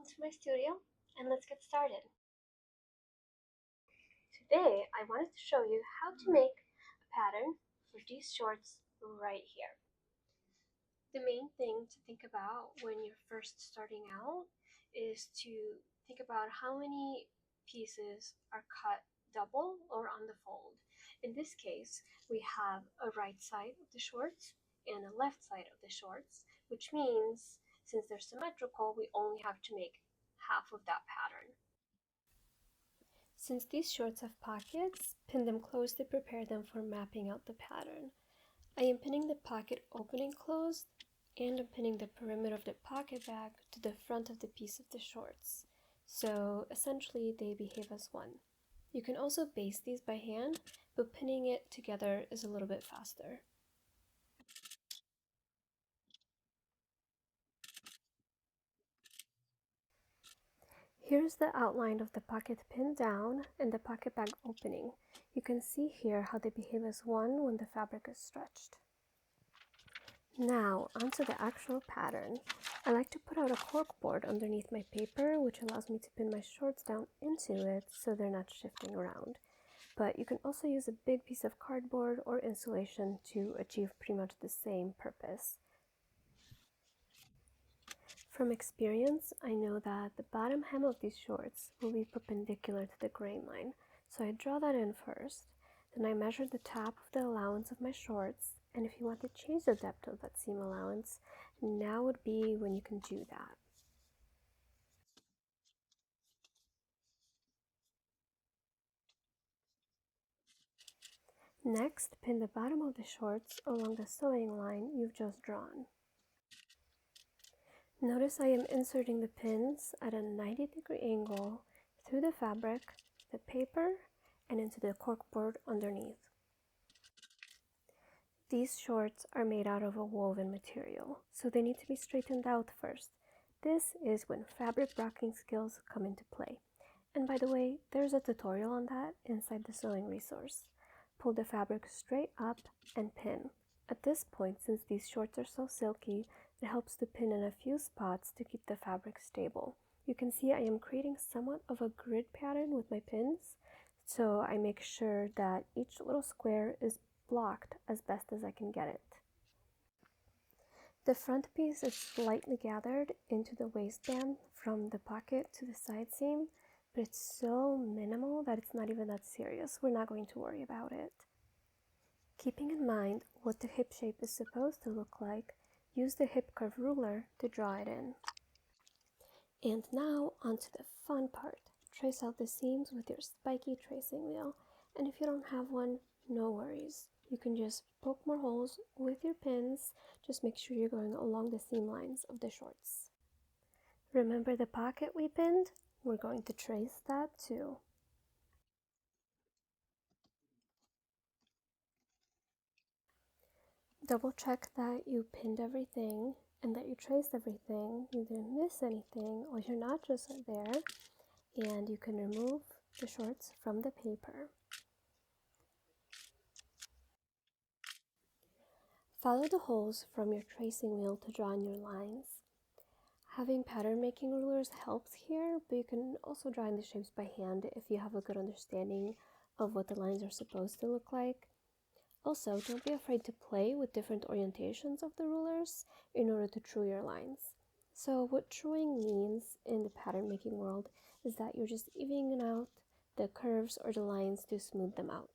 to my studio and let's get started. Today I wanted to show you how to make a pattern for these shorts right here. The main thing to think about when you're first starting out is to think about how many pieces are cut double or on the fold. In this case, we have a right side of the shorts and a left side of the shorts, which means since they're symmetrical, we only have to make half of that pattern. Since these shorts have pockets, pin them closed to prepare them for mapping out the pattern. I am pinning the pocket opening closed and I'm pinning the perimeter of the pocket bag to the front of the piece of the shorts. So essentially they behave as one. You can also baste these by hand, but pinning it together is a little bit faster. Here's the outline of the pocket pinned down and the pocket bag opening. You can see here how they behave as one when the fabric is stretched. Now, onto the actual pattern. I like to put out a cork board underneath my paper, which allows me to pin my shorts down into it so they're not shifting around. But you can also use a big piece of cardboard or insulation to achieve pretty much the same purpose. From experience, I know that the bottom hem of these shorts will be perpendicular to the grain line, so I draw that in first. Then I measure the top of the allowance of my shorts, and if you want to change the depth of that seam allowance, now would be when you can do that. Next, pin the bottom of the shorts along the sewing line you've just drawn. Notice I am inserting the pins at a 90-degree angle through the fabric, the paper, and into the corkboard underneath. These shorts are made out of a woven material, so they need to be straightened out first. This is when fabric rocking skills come into play. And by the way, there's a tutorial on that inside the sewing resource. Pull the fabric straight up and pin. At this point, since these shorts are so silky, it helps to pin in a few spots to keep the fabric stable. You can see I am creating somewhat of a grid pattern with my pins, so I make sure that each little square is blocked as best as I can get it. The front piece is slightly gathered into the waistband from the pocket to the side seam, but it's so minimal that it's not even that serious. We're not going to worry about it. Keeping in mind what the hip shape is supposed to look like, use the hip curve ruler to draw it in. And now onto the fun part. Trace out the seams with your spiky tracing wheel, and if you don't have one, no worries. You can just poke more holes with your pins. Just make sure you're going along the seam lines of the shorts. Remember the pocket we pinned? We're going to trace that too. Double check that you pinned everything and that you traced everything. You didn't miss anything or you're not just there. And you can remove the shorts from the paper. Follow the holes from your tracing wheel to draw in your lines. Having pattern making rulers helps here, but you can also draw in the shapes by hand if you have a good understanding of what the lines are supposed to look like. Also, don't be afraid to play with different orientations of the rulers in order to true your lines. So what truing means in the pattern making world is that you're just evening out the curves or the lines to smooth them out.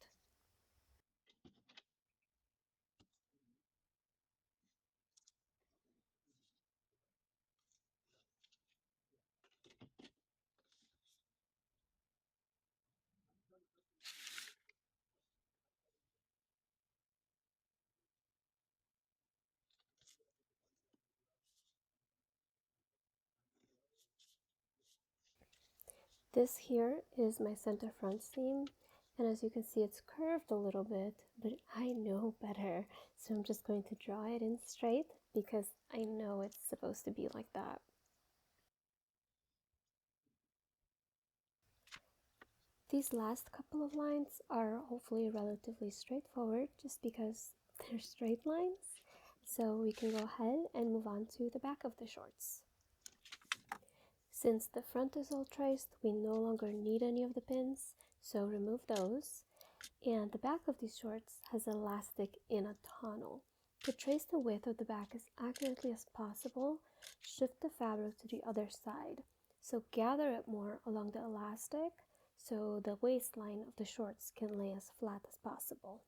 This here is my center front seam, and as you can see it's curved a little bit, but I know better, so I'm just going to draw it in straight because I know it's supposed to be like that. These last couple of lines are hopefully relatively straightforward just because they're straight lines, so we can go ahead and move on to the back of the shorts. Since the front is all traced, we no longer need any of the pins, so remove those. And the back of these shorts has elastic in a tunnel. To trace the width of the back as accurately as possible, shift the fabric to the other side. So gather it more along the elastic so the waistline of the shorts can lay as flat as possible.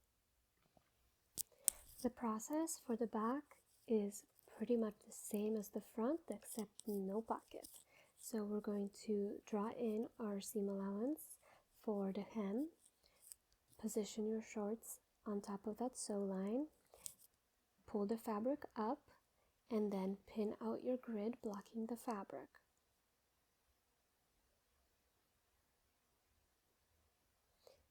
The process for the back is pretty much the same as the front except no pocket. So we're going to draw in our seam allowance for the hem. Position your shorts on top of that sew line, pull the fabric up, and then pin out your grid blocking the fabric.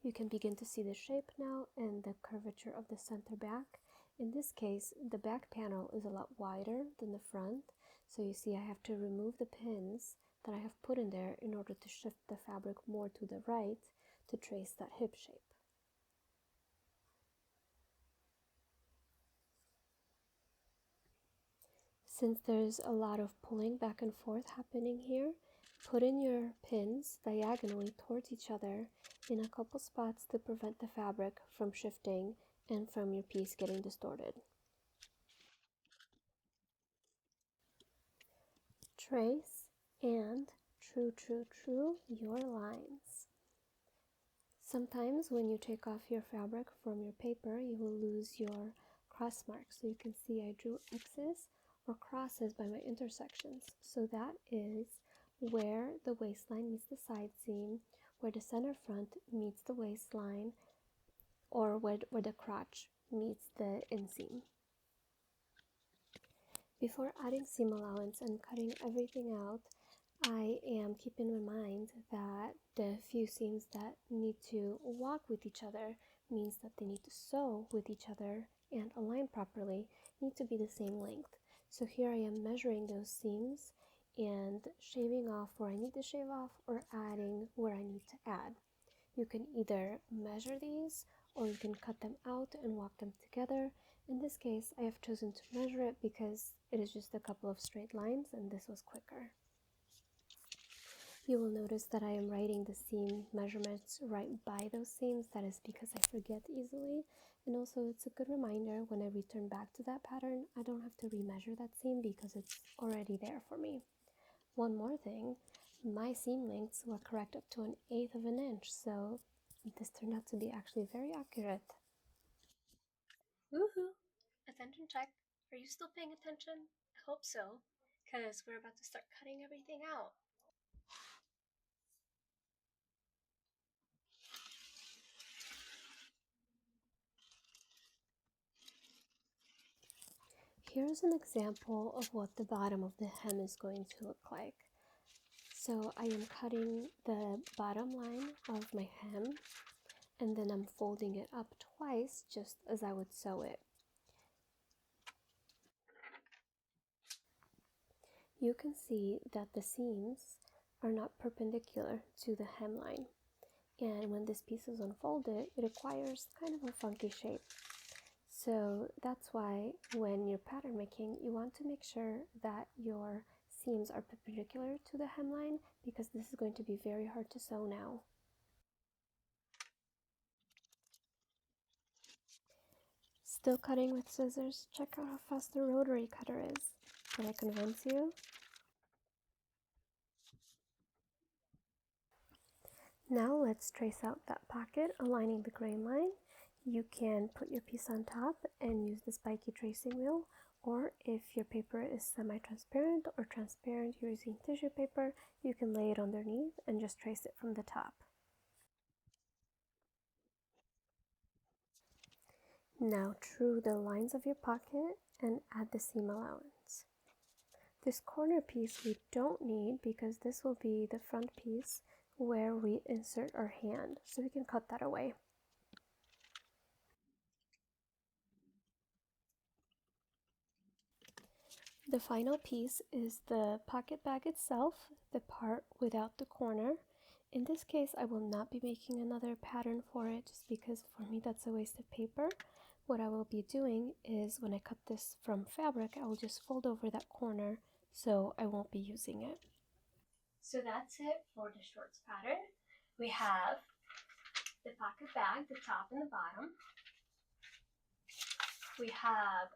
You can begin to see the shape now and the curvature of the center back. In this case, the back panel is a lot wider than the front, so you see I have to remove the pins that I have put in there in order to shift the fabric more to the right to trace that hip shape. Since there's a lot of pulling back and forth happening here, put in your pins diagonally towards each other in a couple spots to prevent the fabric from shifting and from your piece getting distorted. Trace and true your lines. Sometimes when you take off your fabric from your paper, you will lose your cross marks. So you can see I drew X's or crosses by my intersections. So that is where the waistline meets the side seam, where the center front meets the waistline, or where the crotch meets the inseam. Before adding seam allowance and cutting everything out, I am keeping in mind that the few seams that need to walk with each other means that they need to sew with each other and align properly, need to be the same length. So here I am measuring those seams and shaving off where I need to shave off or adding where I need to add. You can either measure these or you can cut them out and walk them together. In this case, I have chosen to measure it because it is just a couple of straight lines and this was quicker. You will notice that I am writing the seam measurements right by those seams. That is because I forget easily, and also it's a good reminder when I return back to that pattern, I don't have to remeasure that seam because it's already there for me. One more thing, my seam lengths were correct up to 1/8 of an inch, so this turned out to be actually very accurate. Woohoo! Attention check. Are you still paying attention? I hope so, because we're about to start cutting everything out. Here's an example of what the bottom of the hem is going to look like. So I am cutting the bottom line of my hem and then I'm folding it up twice just as I would sew it. You can see that the seams are not perpendicular to the hemline, and when this piece is unfolded, it acquires kind of a funky shape. So that's why when you're pattern making, you want to make sure that your seams are perpendicular to the hemline because this is going to be very hard to sew now. Still cutting with scissors? Check out how fast the rotary cutter is. Did I convince you? Now let's trace out that pocket, aligning the grain line. You can put your piece on top and use the spiky tracing wheel, or if your paper is semi-transparent or transparent using tissue paper, you can lay it underneath and just trace it from the top. Now true the lines of your pocket and add the seam allowance. This corner piece we don't need because this will be the front piece where we insert our hand, so we can cut that away. The final piece is the pocket bag itself, the part without the corner. In this case, I will not be making another pattern for it just because for me that's a waste of paper. What I will be doing is when I cut this from fabric, I will just fold over that corner so I won't be using it. So that's it for the shorts pattern. We have the pocket bag, the top and the bottom. We have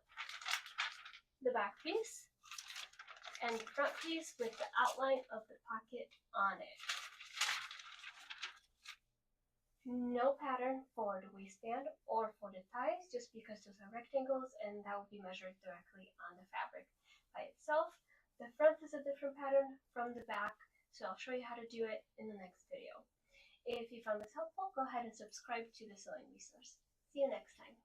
the back piece and the front piece with the outline of the pocket on it. No pattern for the waistband or for the ties, just because those are rectangles and that will be measured directly on the fabric by itself. The front is a different pattern from the back, so I'll show you how to do it in the next video. If you found this helpful, go ahead and subscribe to the Sewing Resource. See you next time.